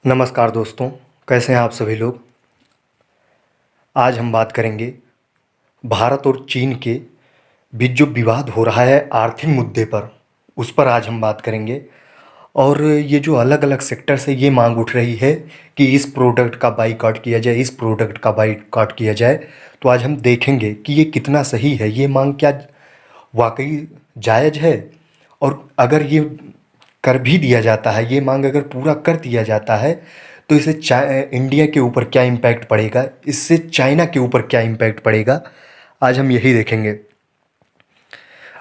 नमस्कार दोस्तों, कैसे हैं आप सभी लोग। आज हम बात करेंगे भारत और चीन के बीच जो विवाद हो रहा है आर्थिक मुद्दे पर, उस पर आज हम बात करेंगे। और ये जो अलग अलग सेक्टर से ये मांग उठ रही है कि इस प्रोडक्ट का बाईकॉट किया जाए, इस प्रोडक्ट का बाईकॉट किया जाए, तो आज हम देखेंगे कि ये कितना सही है, ये मांग क्या वाकई जायज़ है। और अगर ये कर भी दिया जाता है, ये मांग अगर पूरा कर दिया जाता है, तो इससे इंडिया के ऊपर क्या इम्पैक्ट पड़ेगा, इससे चाइना के ऊपर क्या इम्पैक्ट पड़ेगा, आज हम यही देखेंगे।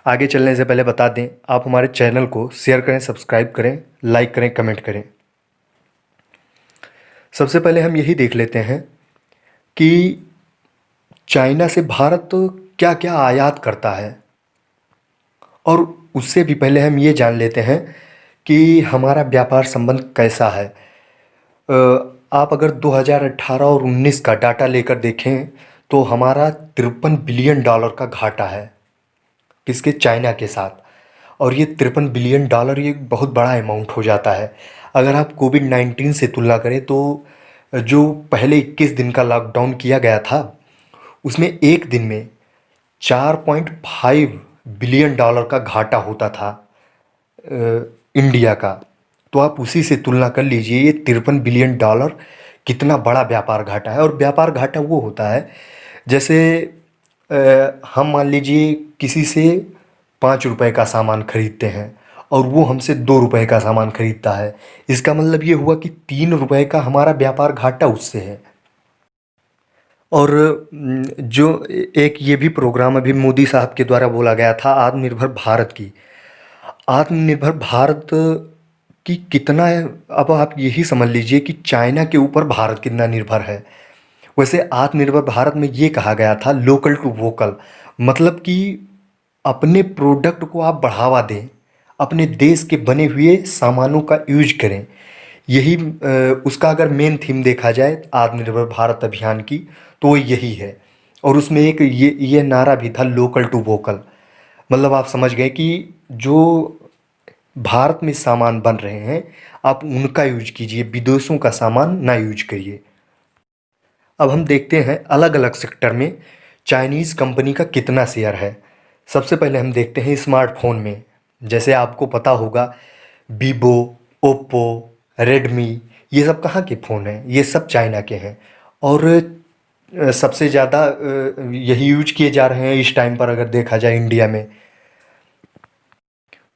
आगे चलने से पहले बता दें, आप हमारे चैनल को शेयर करें, सब्सक्राइब करें, लाइक करें, कमेंट करें। सबसे पहले हम यही देख लेते हैं कि चाइना से भारत क्या क्या आयात करता है। और उससे भी पहले हम ये जान लेते हैं कि हमारा व्यापार संबंध कैसा है। आप अगर 2018 और 19 का डाटा लेकर देखें तो हमारा 53 बिलियन डॉलर का घाटा है किसके, चाइना के साथ। और ये 53 बिलियन डॉलर ये बहुत बड़ा अमाउंट हो जाता है। अगर आप कोविड-19 से तुलना करें तो जो पहले 21 दिन का लॉकडाउन किया गया था, उसमें एक दिन में 4.5 बिलियन डॉलर का घाटा होता था इंडिया का। तो आप उसी से तुलना कर लीजिए, ये 53 बिलियन डॉलर कितना बड़ा व्यापार घाटा है। और व्यापार घाटा वो होता है जैसे हम मान लीजिए किसी से 5 रुपए का सामान खरीदते हैं और वो हमसे 2 रुपए का सामान खरीदता है, इसका मतलब ये हुआ कि 3 रुपए का हमारा व्यापार घाटा उससे है। और जो एक ये भी प्रोग्राम अभी मोदी साहब के द्वारा बोला गया था, आत्मनिर्भर भारत की, आत्मनिर्भर भारत की कितना है। अब आप यही समझ लीजिए कि चाइना के ऊपर भारत कितना निर्भर है। वैसे आत्मनिर्भर भारत में ये कहा गया था लोकल टू वोकल, मतलब कि अपने प्रोडक्ट को आप बढ़ावा दें, अपने देश के बने हुए सामानों का यूज करें। यही उसका अगर मेन थीम देखा जाए आत्मनिर्भर भारत अभियान की, तो वो यही है। और उसमें एक ये नारा भी था लोकल टू वोकल, मतलब आप समझ गए कि जो भारत में सामान बन रहे हैं आप उनका यूज कीजिए, विदेशों का सामान ना यूज करिए। अब हम देखते हैं अलग अलग सेक्टर में चाइनीज़ कंपनी का कितना शेयर है। सबसे पहले हम देखते हैं स्मार्टफोन में। जैसे आपको पता होगा वीवो, ओप्पो, रेडमी, ये सब कहाँ के फ़ोन हैं, ये सब चाइना के हैं। और सबसे ज़्यादा यही यूज किए जा रहे हैं इस टाइम पर अगर देखा जाए इंडिया में।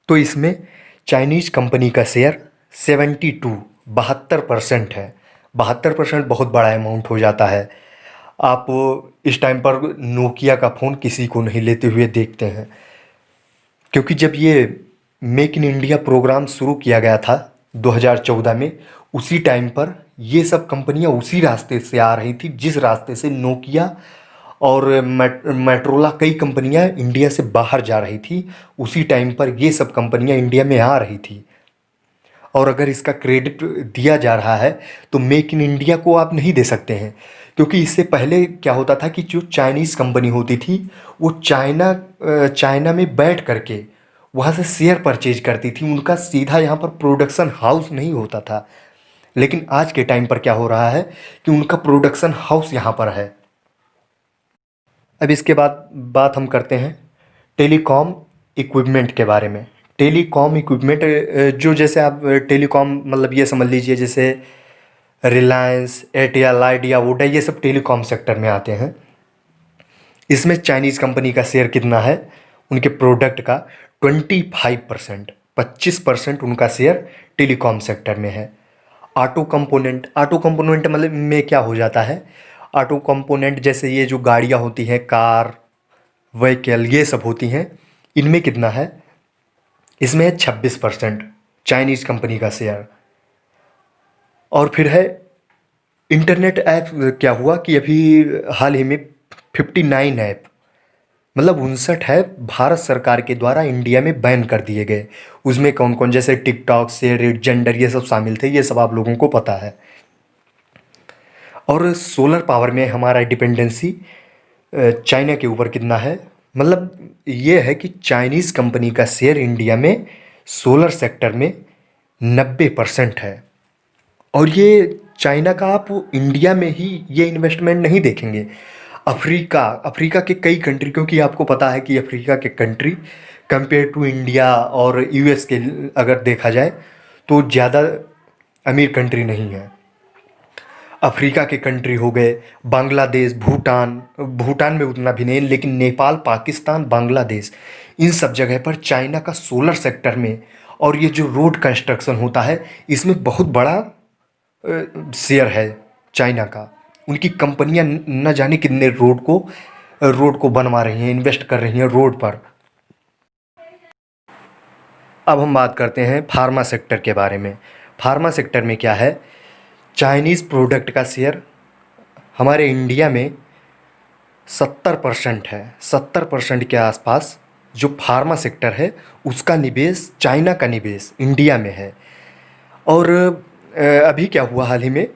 तो इसमें चाइनीज़ कंपनी का शेयर 72% है। 72% बहुत बड़ा अमाउंट हो जाता है। आप इस टाइम पर नोकिया का फ़ोन किसी को नहीं लेते हुए देखते हैं, क्योंकि जब ये मेक इन इंडिया प्रोग्राम शुरू किया गया था 2014 में, उसी टाइम पर ये सब कंपनियां उसी रास्ते से आ रही थी जिस रास्ते से नोकिया और मेट्रोला, कई कंपनियां इंडिया से बाहर जा रही थी। उसी टाइम पर ये सब कंपनियां इंडिया में आ रही थी। और अगर इसका क्रेडिट दिया जा रहा है तो मेक इन इंडिया को आप नहीं दे सकते हैं, क्योंकि इससे पहले क्या होता था कि जो चाइनीज़ कंपनी होती थी वो चाइना में बैठ करके वहाँ से शेयर परचेज करती थी, उनका सीधा यहाँ पर प्रोडक्शन हाउस नहीं होता था। लेकिन आज के टाइम पर क्या हो रहा है कि उनका प्रोडक्शन हाउस यहाँ पर है। अब इसके बाद बात हम करते हैं टेलीकॉम इक्विपमेंट के बारे में। टेलीकॉम इक्विपमेंट जो, जैसे आप टेलीकॉम मतलब ये समझ लीजिए जैसे रिलायंस, एयरटेल, आइडिया, वोडा, ये सब टेलीकॉम सेक्टर में आते हैं। इसमें चाइनीज़ कंपनी का शेयर कितना है उनके प्रोडक्ट का, 25%, 25% उनका शेयर टेलीकॉम सेक्टर में है। ऑटो कंपोनेंट, ऑटो कंपोनेंट मतलब में क्या हो जाता है, ऑटो कंपोनेंट जैसे ये जो गाड़ियाँ होती हैं, कार, व्हीकल, ये सब होती हैं, इनमें कितना है, इसमें है 26% चाइनीज़ कंपनी का शेयर। और फिर है इंटरनेट ऐप। क्या हुआ कि अभी हाल ही में 59 ऐप, मतलब 59 है भारत सरकार के द्वारा इंडिया में बैन कर दिए गए। उसमें कौन कौन, जैसे टिकटॉक, शेयर, जेंडर, ये सब शामिल थे, ये सब आप लोगों को पता है। और सोलर पावर में हमारा डिपेंडेंसी चाइना के ऊपर कितना है, मतलब ये है कि चाइनीज़ कंपनी का शेयर इंडिया में सोलर सेक्टर में 90% है। और ये चाइना का आप इंडिया में ही ये इन्वेस्टमेंट नहीं देखेंगे। अफ्रीका अफ्रीका के कई कंट्री, क्योंकि आपको पता है कि अफ्रीका के कंट्री कंपेयर टू इंडिया और यूएस के अगर देखा जाए तो ज़्यादा अमीर कंट्री नहीं है। अफ्रीका के कंट्री हो गए, बांग्लादेश, भूटान, भूटान में उतना भी नहीं, लेकिन नेपाल, पाकिस्तान, बांग्लादेश, इन सब जगह पर चाइना का सोलर सेक्टर में और ये जो रोड कंस्ट्रक्शन होता है इसमें बहुत बड़ा शेयर है चाइना का। उनकी कंपनियां न जाने कितने रोड को बनवा रही हैं, इन्वेस्ट कर रही हैं रोड पर। अब हम बात करते हैं फार्मा सेक्टर के बारे में। फार्मा सेक्टर में क्या है, चाइनीज़ प्रोडक्ट का शेयर हमारे इंडिया में 70% है। 70% के आसपास जो फार्मा सेक्टर है उसका निवेश, चाइना का निवेश इंडिया में है। और अभी क्या हुआ हाल ही में,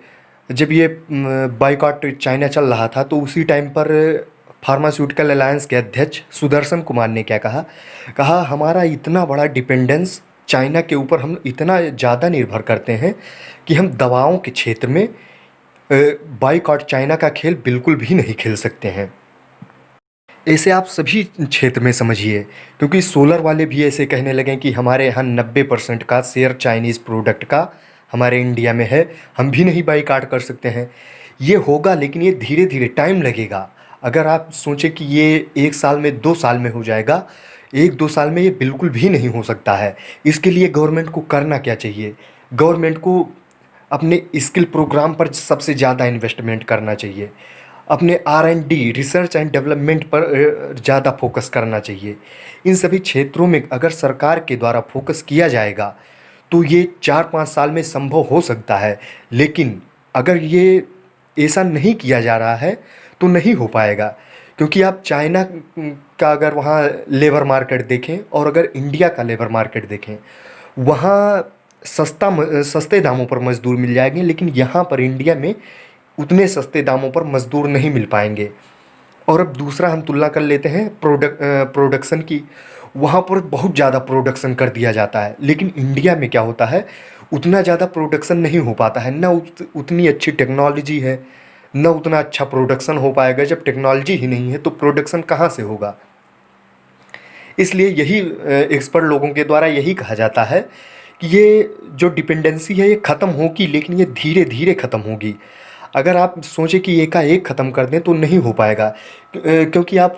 जब ये बाइकॉट चाइना चल रहा था तो उसी टाइम पर फार्मास्यूटिकल अलायंस के अध्यक्ष सुदर्शन कुमार ने क्या कहा हमारा इतना बड़ा डिपेंडेंस चाइना के ऊपर, हम इतना ज़्यादा निर्भर करते हैं कि हम दवाओं के क्षेत्र में बाइकॉट चाइना का खेल बिल्कुल भी नहीं खेल सकते हैं। ऐसे आप सभी क्षेत्र में समझिए, क्योंकि सोलर वाले भी ऐसे कहने लगे कि हमारे यहाँ 90% का शेयर चाइनीज़ प्रोडक्ट का हमारे इंडिया में है, हम भी नहीं बाइकआउट कर सकते हैं। ये होगा, लेकिन ये धीरे धीरे टाइम लगेगा। अगर आप सोचें कि ये 1 साल में 2 साल में हो जाएगा, 1-2 साल में ये बिल्कुल भी नहीं हो सकता है। इसके लिए गवर्नमेंट को करना क्या चाहिए, गवर्नमेंट को अपने स्किल प्रोग्राम पर सबसे ज़्यादा इन्वेस्टमेंट करना चाहिए, अपने R&D, रिसर्च एंड डेवलपमेंट पर ज़्यादा फोकस करना चाहिए। इन सभी क्षेत्रों में अगर सरकार के द्वारा फोकस किया जाएगा तो ये 4-5 साल में संभव हो सकता है। लेकिन अगर ये ऐसा नहीं किया जा रहा है तो नहीं हो पाएगा, क्योंकि आप चाइना का अगर वहाँ लेबर मार्केट देखें और अगर इंडिया का लेबर मार्केट देखें, वहाँ सस्ते दामों पर मज़दूर मिल जाएंगे, लेकिन यहाँ पर इंडिया में उतने सस्ते दामों पर मज़दूर नहीं मिल पाएंगे। और अब दूसरा हम तुलना कर लेते हैं प्रोडक्शन की। वहाँ पर बहुत ज़्यादा प्रोडक्शन कर दिया जाता है, लेकिन इंडिया में क्या होता है, उतना ज़्यादा प्रोडक्शन नहीं हो पाता है। ना उतनी अच्छी टेक्नोलॉजी है, ना उतना अच्छा प्रोडक्शन हो पाएगा। जब टेक्नोलॉजी ही नहीं है तो प्रोडक्शन कहाँ से होगा। इसलिए यही एक्सपर्ट लोगों के द्वारा यही कहा जाता है कि ये जो डिपेंडेंसी है ये ख़त्म होगी, लेकिन ये धीरे धीरे ख़त्म होगी। अगर आप सोचें कि एकाएक ख़त्म कर दें तो नहीं हो पाएगा, क्योंकि आप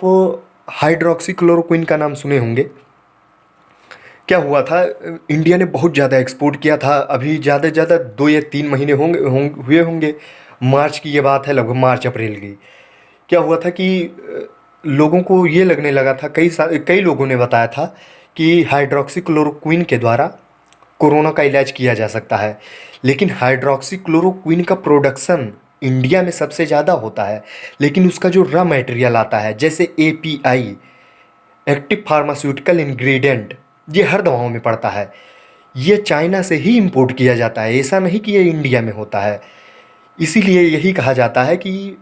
हाइड्रोक्सीक्लोरोक्विन का नाम सुने होंगे। क्या हुआ था, इंडिया ने बहुत ज़्यादा एक्सपोर्ट किया था। अभी ज़्यादा से ज़्यादा 2 या 3 महीने हुए होंगे, मार्च की ये बात है, लगभग मार्च अप्रैल की। क्या हुआ था कि लोगों को ये लगने लगा था, कई लोगों ने बताया था कि हाइड्रोक्सीक्लोरोक्विन के द्वारा कोरोना का इलाज किया जा सकता है। लेकिन हाइड्रोक्सीक्लोरोक्विन का प्रोडक्शन इंडिया में सबसे ज़्यादा होता है, लेकिन उसका जो रॉ मटेरियल आता है जैसे API, एक्टिव फार्मास्यूटिकल इंग्रेडिएंट, ये हर दवाओं में पड़ता है, ये चाइना से ही इंपोर्ट किया जाता है। ऐसा नहीं कि ये इंडिया में होता है। इसीलिए यही कहा जाता है कि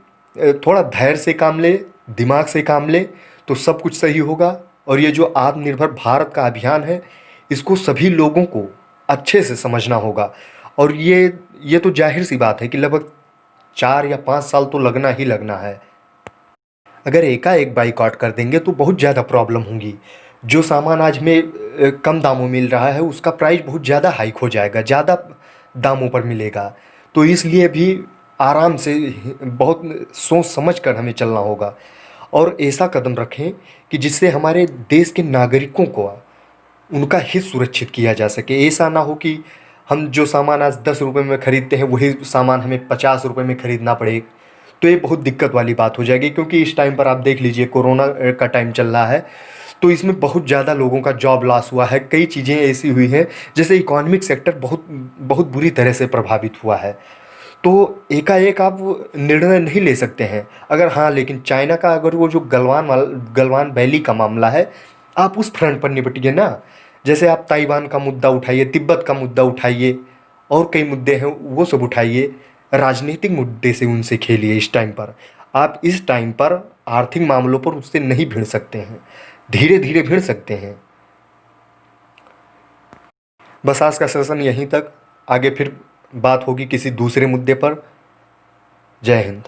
थोड़ा धैर्य से काम ले, दिमाग से काम ले तो सब कुछ सही होगा। और ये जो आत्मनिर्भर भारत का अभियान है, इसको सभी लोगों को अच्छे से समझना होगा। और ये तो जाहिर सी बात है कि लगभग 4 या 5 साल तो लगना ही लगना है। अगर एकाएक बाइकआउट कर देंगे तो बहुत ज़्यादा प्रॉब्लम होगी। जो सामान आज में कम दामों में मिल रहा है उसका प्राइस बहुत ज़्यादा हाइक हो जाएगा, ज़्यादा दामों पर मिलेगा। तो इसलिए भी आराम से, बहुत सोच समझ कर हमें चलना होगा और ऐसा कदम रखें कि जिससे हमारे देश के नागरिकों को उनका हित सुरक्षित किया जा सके। ऐसा ना हो कि हम जो सामान आज 10 रुपये में ख़रीदते हैं वही सामान हमें 50 रुपये में ख़रीदना पड़े, तो ये बहुत दिक्कत वाली बात हो जाएगी। क्योंकि इस टाइम पर आप देख लीजिए, कोरोना का टाइम चल रहा है, तो इसमें बहुत ज़्यादा लोगों का जॉब लॉस हुआ है। कई चीज़ें ऐसी हुई हैं जैसे इकोनॉमिक सेक्टर बहुत बुरी तरह से प्रभावित हुआ है। तो एकाएक आप निर्णय नहीं ले सकते हैं। अगर हाँ, लेकिन चाइना का अगर वो जो गलवान वैली का मामला है, आप उस फ्रंट पर निपटिए ना। जैसे आप ताइवान का मुद्दा उठाइए, तिब्बत का मुद्दा उठाइए, और कई मुद्दे हैं वो सब उठाइए। राजनीतिक मुद्दे से उनसे खेलिए। इस टाइम पर आप इस टाइम पर आर्थिक मामलों पर उससे नहीं भिड़ सकते हैं, धीरे धीरे भिड़ सकते हैं। बस आज का सेशन यहीं तक, आगे फिर बात होगी किसी दूसरे मुद्दे पर। जय हिंद।